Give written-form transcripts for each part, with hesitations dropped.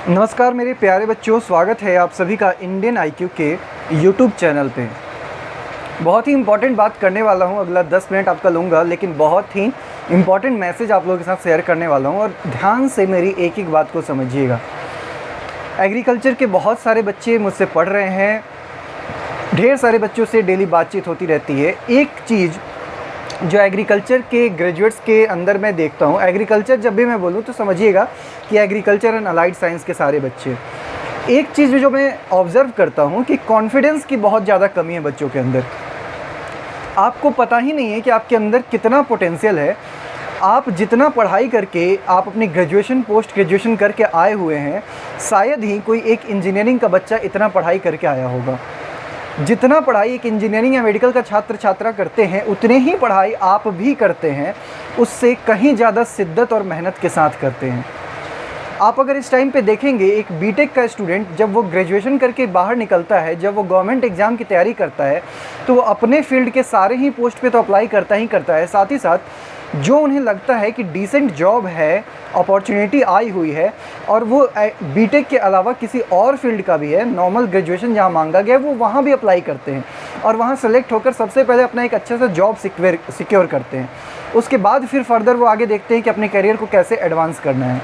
नमस्कार मेरे प्यारे बच्चों, स्वागत है आप सभी का इंडियन आईक्यू के यूट्यूब चैनल पे। बहुत ही इम्पॉर्टेंट बात करने वाला हूँ, अगला 10 मिनट आपका लूँगा, लेकिन बहुत ही इम्पॉर्टेंट मैसेज आप लोगों के साथ शेयर करने वाला हूँ और ध्यान से मेरी एक एक बात को समझिएगा। एग्रीकल्चर के बहुत सारे बच्चे मुझसे पढ़ रहे हैं, ढेर सारे बच्चों से डेली बातचीत होती रहती है। एक चीज़ जो एग्रीकल्चर के ग्रेजुएट्स के अंदर मैं देखता हूँ, एग्रीकल्चर जब भी मैं बोलूँ तो समझिएगा कि एग्रीकल्चर एंड अलाइड साइंस के सारे बच्चे, एक चीज़ जो मैं ऑब्ज़र्व करता हूँ कि कॉन्फिडेंस की बहुत ज़्यादा कमी है बच्चों के अंदर। आपको पता ही नहीं है कि आपके अंदर कितना पोटेंशियल है। आप जितना पढ़ाई करके आप अपनी ग्रेजुएशन पोस्ट ग्रेजुएशन करके आए हुए हैं, शायद ही कोई एक इंजीनियरिंग का बच्चा इतना पढ़ाई करके आया होगा। जितना पढ़ाई एक इंजीनियरिंग या मेडिकल का छात्र छात्रा करते हैं, उतने ही पढ़ाई आप भी करते हैं, उससे कहीं ज़्यादा शिद्दत और मेहनत के साथ करते हैं। आप अगर इस टाइम पे देखेंगे, एक बीटेक का स्टूडेंट जब वो ग्रेजुएशन करके बाहर निकलता है, जब वो गवर्नमेंट एग्ज़ाम की तैयारी करता है, तो वो अपने फील्ड के सारे ही पोस्ट पे तो अप्लाई करता ही करता है, साथ ही साथ जो उन्हें लगता है कि डिसेंट जॉब है, अपॉर्चुनिटी आई हुई है और वो बीटेक के अलावा किसी और फील्ड का भी है, नॉर्मल ग्रेजुएशन जहाँ मांगा गया है वो वहाँ भी अप्लाई करते हैं और वहाँ सेलेक्ट होकर सबसे पहले अपना एक अच्छा सा जॉब सिक्योर करते हैं। उसके बाद फिर फर्दर वो आगे देखते हैं कि अपने करियर को कैसे एडवांस करना है।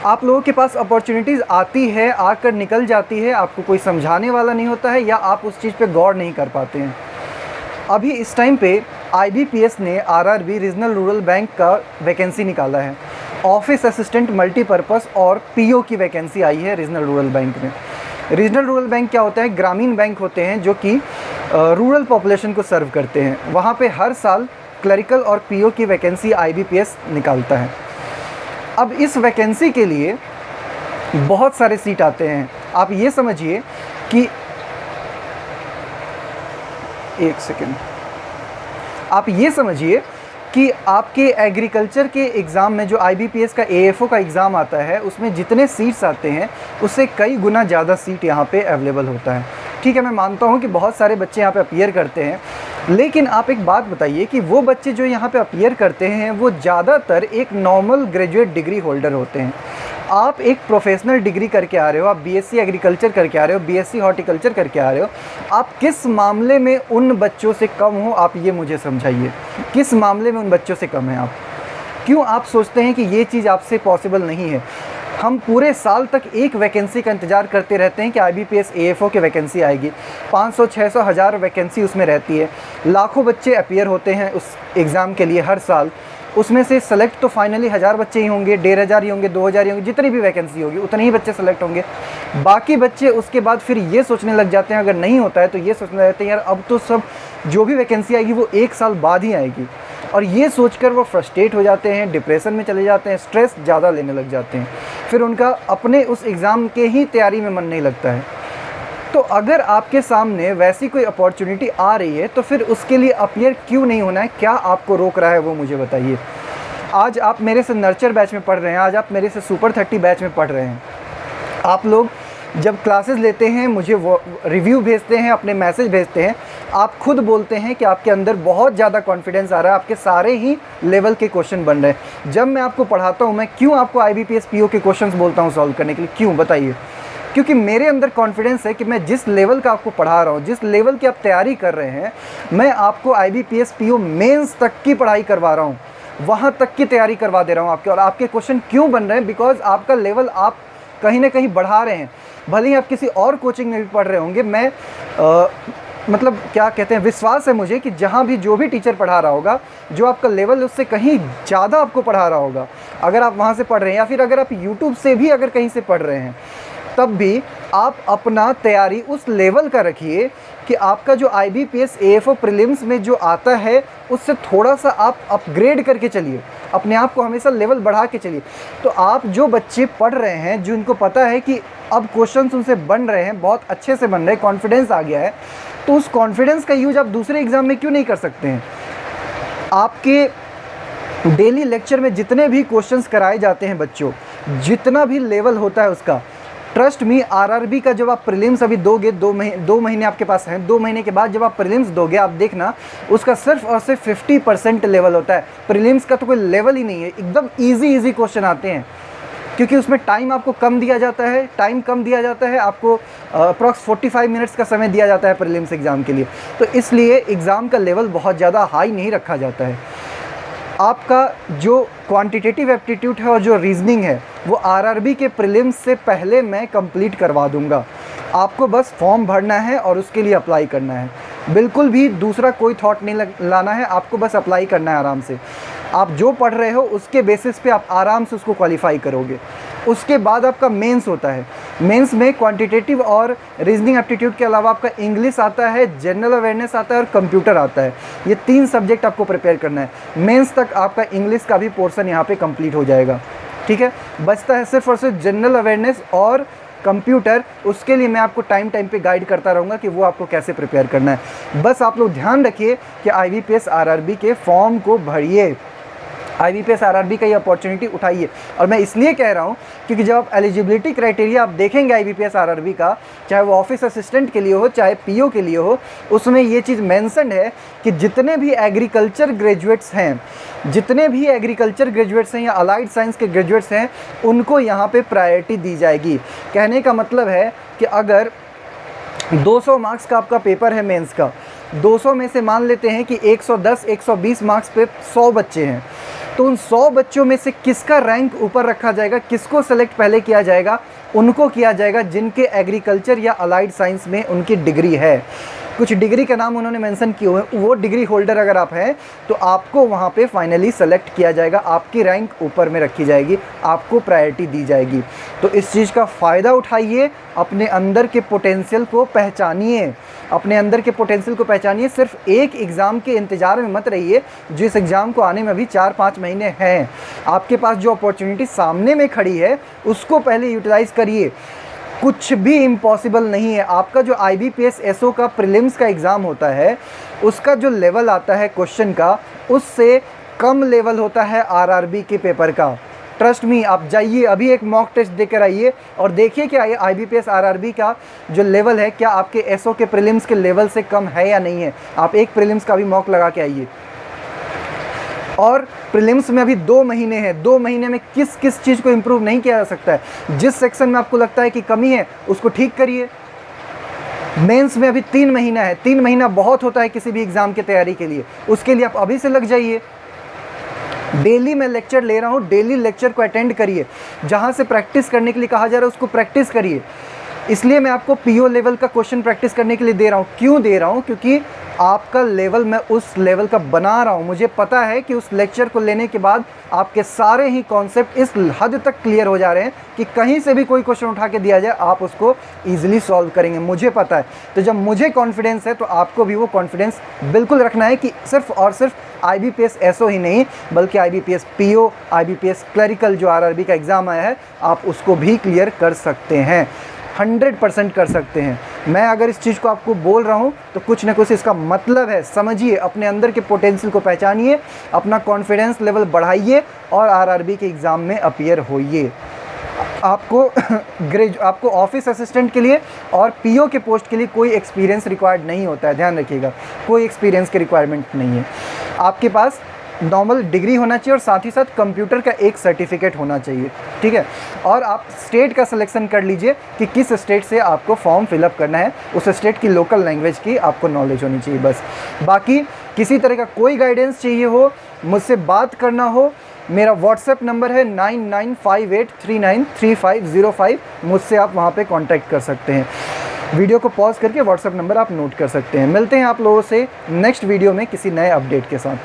आप लोगों के पास अपॉर्चुनिटीज़ आती है, आकर निकल जाती है, आपको कोई समझाने वाला नहीं होता है या आप उस चीज़ पे गौर नहीं कर पाते हैं। अभी इस टाइम पे IBPS ने RRB रीजनल रूरल बैंक का वैकेंसी निकाला है। ऑफिस असिस्टेंट मल्टीपर्पज़ और PO की वैकेंसी आई है रीजनल रूरल बैंक में। रीजनल रूरल बैंक क्या होता है? ग्रामीण बैंक होते हैं जो कि रूरल पॉपुलेशन को सर्व करते हैं। वहाँ पे हर साल क्लरिकल और PO की वैकेंसी IBPS निकालता है। अब इस वैकेंसी के लिए बहुत सारे सीट आते हैं। आप ये समझिए कि एक सेकेंड, आप ये समझिए कि आपके एग्रीकल्चर के एग्ज़ाम में जो IBPS का AFO का एग्ज़ाम आता है, उसमें जितने सीट्स आते हैं उससे कई गुना ज़्यादा सीट यहाँ पे अवेलेबल होता है। ठीक है, मैं मानता हूँ कि बहुत सारे बच्चे यहाँ पे अपीयर करते हैं, लेकिन आप एक बात बताइए कि वो बच्चे जो यहाँ पे अपीयर करते हैं वो ज़्यादातर एक नॉर्मल ग्रेजुएट डिग्री होल्डर होते हैं। आप एक प्रोफेशनल डिग्री करके आ रहे हो, आप BSc एग्रीकल्चर करके आ रहे हो, BSc हॉर्टिकल्चर करके आ रहे हो। आप किस मामले में उन बच्चों से कम हो, आप ये मुझे समझाइए। किस मामले में उन बच्चों से कम हैं आप? क्यों आप सोचते हैं कि ये चीज़ आपसे पॉसिबल नहीं है? हम पूरे साल तक एक वैकेंसी का इंतज़ार करते रहते हैं कि IBPS AFO की वैकेंसी आएगी। 500, 600, 1000 वैकेंसी उसमें रहती है। लाखों बच्चे अपीयर होते हैं उस एग्ज़ाम के लिए हर साल। उसमें से सेलेक्ट तो फाइनली 1000 बच्चे ही होंगे, 1500 ही होंगे, 2000 ही होंगे, जितनी भी वैकेंसी होगी उतने ही बच्चे सेलेक्ट होंगे। बाकी बच्चे उसके बाद फिर ये सोचने लग जाते हैं, अगर नहीं होता है तो ये सोचने लग जाते हैं यार अब तो सब जो भी वैकेंसी आएगी वो 1 साल बाद ही आएगी, और ये सोचकर वो फ्रस्ट्रेट हो जाते हैं, डिप्रेशन में चले जाते हैं, स्ट्रेस ज़्यादा लेने लग जाते हैं। फिर उनका अपने उस एग्ज़ाम के ही तैयारी में मन नहीं लगता है। तो अगर आपके सामने वैसी कोई अपॉर्चुनिटी आ रही है तो फिर उसके लिए अपीयर क्यों नहीं होना है? क्या आपको रोक रहा है वो मुझे बताइए। आज आप मेरे से नर्चर बैच में पढ़ रहे हैं, आज आप मेरे से सुपर 30 बैच में पढ़ रहे हैं। आप लोग जब क्लासेस लेते हैं, मुझे वो रिव्यू भेजते हैं, अपने मैसेज भेजते हैं, आप खुद बोलते हैं कि आपके अंदर बहुत ज़्यादा कॉन्फिडेंस आ रहा है, आपके सारे ही लेवल के क्वेश्चन बन रहे हैं। जब मैं आपको पढ़ाता हूँ, मैं क्यों आपको IBPS PO के क्वेश्चंस बोलता हूँ सॉल्व करने के लिए? क्यों बताइए? क्योंकि मेरे अंदर कॉन्फिडेंस है कि मैं जिस लेवल का आपको पढ़ा रहा हूँ, जिस लेवल की आप तैयारी कर रहे हैं, मैं आपको IBPS PO मेंस तक की पढ़ाई करवा रहा हूँ, वहाँ तक की तैयारी करवा दे रहा हूँ आपके। और आपके क्वेश्चन क्यों बन रहे हैं? बिकॉज आपका लेवल आप कहीं ना कहीं बढ़ा रहे हैं। भले ही आप किसी और कोचिंग में भी पढ़ रहे होंगे, मैं मतलब क्या कहते हैं, विश्वास है मुझे कि जहाँ भी जो भी टीचर पढ़ा रहा होगा, जो आपका लेवल है उससे कहीं ज़्यादा आपको पढ़ा रहा होगा। अगर आप वहाँ से पढ़ रहे हैं या फिर अगर आप यूट्यूब से भी अगर कहीं से पढ़ रहे हैं, तब भी आप अपना तैयारी उस लेवल का रखिए कि आपका जो IBPS AFO प्रीलिम्स में जो आता है उससे थोड़ा सा आप अपग्रेड करके चलिए, अपने आप को हमेशा लेवल बढ़ा के चलिए। तो आप जो बच्चे पढ़ रहे हैं, जो इनको पता है कि अब क्वेश्चंस उनसे बन रहे हैं, बहुत अच्छे से बन रहे हैं, कॉन्फिडेंस आ गया है, तो उस कॉन्फिडेंस का यूज आप दूसरे एग्ज़ाम में क्यों नहीं कर सकते हैं? आपके डेली लेक्चर में जितने भी क्वेश्चंस कराए जाते हैं बच्चों, जितना भी लेवल होता है उसका, ट्रस्ट मी, RRB का जब आप प्रीलिम्स अभी दोगे, 2 महीने आपके पास हैं, 2 महीने के बाद जब आप प्रीलिम्स दोगे, आप देखना उसका सिर्फ और सिर्फ 50% लेवल होता है। प्रीलिम्स का तो कोई लेवल ही नहीं है, एकदम इजी क्वेश्चन आते हैं। क्योंकि उसमें टाइम आपको कम दिया जाता है, आपको अप्रॉक्स 45 मिनट्स का समय दिया जाता है प्रीलिम्स एग्ज़ाम के लिए। तो इसलिए एग्ज़ाम का लेवल बहुत ज़्यादा हाई नहीं रखा जाता है। आपका जो क्वांटिटेटिव एप्टीट्यूड है और जो रीजनिंग है वो आरआरबी के प्रीलिम्स से पहले मैं कंप्लीट करवा दूंगा। आपको बस फॉर्म भरना है और उसके लिए अप्लाई करना है, बिल्कुल भी दूसरा कोई थॉट नहीं लाना है, आपको बस अप्लाई करना है आराम से। आप जो पढ़ रहे हो उसके बेसिस पे आप आराम से उसको क्वालिफाई करोगे। उसके बाद आपका मेंस होता है। मेंस में क्वांटिटेटिव और रीजनिंग एप्टीट्यूड के अलावा आपका इंग्लिश आता है, जनरल अवेयरनेस आता है और कंप्यूटर आता है। ये 3 सब्जेक्ट आपको प्रिपेयर करना है। मेंस तक आपका इंग्लिश का भी पोर्शन यहाँ पे कंप्लीट हो जाएगा, ठीक है। बचता है सिर्फ और सिर्फ जनरल अवेयरनेस और कंप्यूटर। उसके लिए मैं आपको टाइम पे गाइड करता रहूँगा कि वो आपको कैसे प्रिपेयर करना है। बस आप लोग ध्यान रखिए कि IBPS RRB के फॉर्म को भरिए, IBPS RRB का ये अपॉर्चुनिटी उठाइए। और मैं इसलिए कह रहा हूँ क्योंकि जब आप एलिजिबिलिटी क्राइटेरिया आप देखेंगे IBPS RRB का, चाहे वो ऑफिस असिस्टेंट के लिए हो चाहे PO के लिए हो, उसमें ये चीज़ मेंशन है कि जितने भी एग्रीकल्चर ग्रेजुएट्स हैं या अलाइड साइंस के ग्रेजुएट्स हैं, उनको यहाँ पे प्रायोरिटी दी जाएगी। कहने का मतलब है कि अगर 200 मार्क्स का आपका पेपर है मेंस का, 200 में से मान लेते हैं कि 110-120 मार्क्स पे 100 बच्चे हैं, तो उन 100 बच्चों में से किसका रैंक ऊपर रखा जाएगा, किसको सेलेक्ट पहले किया जाएगा? उनको किया जाएगा जिनके एग्रीकल्चर या अलाइड साइंस में उनकी डिग्री है। कुछ डिग्री का नाम उन्होंने मेंशन किए हुए हैं, वो डिग्री होल्डर अगर आप हैं तो आपको वहाँ पे फाइनली सेलेक्ट किया जाएगा, आपकी रैंक ऊपर में रखी जाएगी, आपको प्रायोरिटी दी जाएगी। तो इस चीज़ का फ़ायदा उठाइए, अपने अंदर के पोटेंशियल को पहचानिए, सिर्फ एक एग्ज़ाम के इंतज़ार में मत रहिए जिस एग्ज़ाम को आने में अभी 4-5 महीने हैं। आपके पास जो अपॉर्चुनिटी सामने में खड़ी है उसको पहले यूटिलाइज़ करिए। कुछ भी इम्पॉसिबल नहीं है। आपका जो IBPS SO का प्रीलिम्स का एग्ज़ाम होता है, उसका जो लेवल आता है क्वेश्चन का, उससे कम लेवल होता है RRB के पेपर का। ट्रस्ट मी, आप जाइए अभी एक मॉक टेस्ट देकर आइए और देखिए कि IBPS RRB का जो लेवल है क्या आपके SO के प्रीलिम्स के लेवल से कम है या नहीं है। आप एक प्रीलिम्स का भी मॉक लगा के आइए। और प्रीलिम्स में अभी 2 महीने हैं, 2 महीने में किस किस चीज़ को इम्प्रूव नहीं किया जा सकता है। जिस सेक्शन में आपको लगता है कि कमी है उसको ठीक करिए। मेंस में अभी 3 महीना है, 3 महीना बहुत होता है किसी भी एग्ज़ाम की तैयारी के लिए। उसके लिए आप अभी से लग जाइए। डेली मैं लेक्चर ले रहा हूँ, डेली लेक्चर को अटेंड करिए। जहाँ से प्रैक्टिस करने के लिए कहा जा रहा है उसको प्रैक्टिस करिए। इसलिए मैं आपको PO लेवल का क्वेश्चन प्रैक्टिस करने के लिए दे रहा हूँ। क्यों दे रहा हूँ? क्योंकि आपका लेवल मैं उस लेवल का बना रहा हूँ। मुझे पता है कि उस लेक्चर को लेने के बाद आपके सारे ही कॉन्सेप्ट इस हद तक क्लियर हो जा रहे हैं कि कहीं से भी कोई क्वेश्चन उठा के दिया जाए आप उसको ईजिली सॉल्व करेंगे, मुझे पता है। तो जब मुझे कॉन्फिडेंस है तो आपको भी वो कॉन्फिडेंस बिल्कुल रखना है कि सिर्फ और सिर्फ IBPS SO ही नहीं बल्कि IBPS PO, IBPS क्लरिकल जो RRB का एग्ज़ाम आया है, आप उसको भी क्लियर कर सकते हैं, 100% कर सकते हैं। मैं अगर इस चीज़ को आपको बोल रहा हूँ तो कुछ ना कुछ इसका मतलब है। समझिए, अपने अंदर के पोटेंशियल को पहचानिए, अपना कॉन्फिडेंस लेवल बढ़ाइए और RRB के एग्ज़ाम में अपीयर होइए। आपको ऑफिस असिस्टेंट के लिए और PO के पोस्ट के लिए कोई एक्सपीरियंस रिक्वायर्ड नहीं होता है, ध्यान रखिएगा, कोई एक्सपीरियंस की रिक्वायरमेंट नहीं है। आपके पास नॉर्मल डिग्री होना चाहिए और साथ ही साथ कंप्यूटर का एक सर्टिफिकेट होना चाहिए, ठीक है। और आप स्टेट का सिलेक्शन कर लीजिए कि किस स्टेट से आपको फॉर्म फिलअप करना है, उस स्टेट की लोकल लैंग्वेज की आपको नॉलेज होनी चाहिए बस। बाकी किसी तरह का कोई गाइडेंस चाहिए हो, मुझसे बात करना हो, मेरा व्हाट्सएप नंबर है 9958393505। मुझसे आप वहाँ पे कांटेक्ट कर सकते हैं। वीडियो को पॉज करके व्हाट्सएप नंबर आप नोट कर सकते हैं। मिलते हैं आप लोगों से नेक्स्ट वीडियो में किसी नए अपडेट के साथ।